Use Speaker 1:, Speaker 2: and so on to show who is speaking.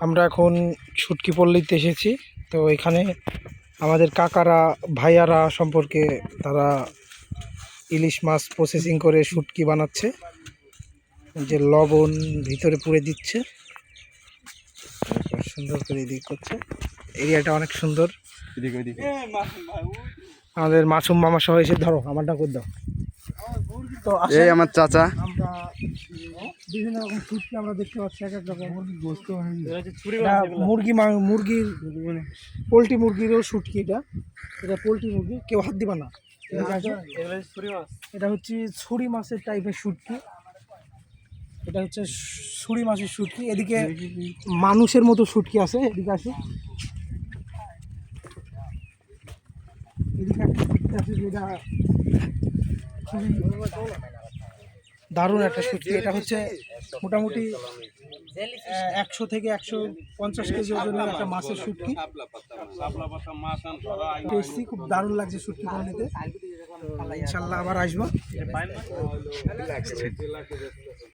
Speaker 1: আমরা এখন ছুটকি পল্লীতে এসেছি। তো এখানে আমাদের কাকারা ভাইয়ারা সম্পর্কে তারা ইলিশ মাছ প্রসেসিং করে শুটকি বানাচ্ছে, যে লবণ ভিতরে পুরে দিচ্ছে, সুন্দর করে এদিক করছে। এরিয়াটা অনেক সুন্দর। আমাদের মাসুম মামা সহ এসে ধরো আমারটা করে দাও। তো
Speaker 2: এই আমার চাচা।
Speaker 1: আমরা বিভিন্ন রকম শুটকি আমরা দেখতে পাচ্ছি, এক এক রকম মুরগির পোলট্রি মুরগিরও শুটকি। এটা পোলট্রি মুরগি, কেউ হাত দিবা না। এটা হচ্ছে ছুরি মাছের টাইপের শুটকি। এটা হচ্ছে ছুরি মাছের শুটকি। এদিকে মানুষের মতো শুটকি আছে, এদিকে আসে। এদিকে একটা শুটকি আছে যেটা খুবই দারুণ একটা শুটকি। এটা হচ্ছে মোটামুটি 100 থেকে 150 কেজি ওজনের একটা মাছের শুটকি। টেস্টি, খুব দারুণ লাগছে শুটকি বানাতে। ইনশাল্লাহ আবার আসবো।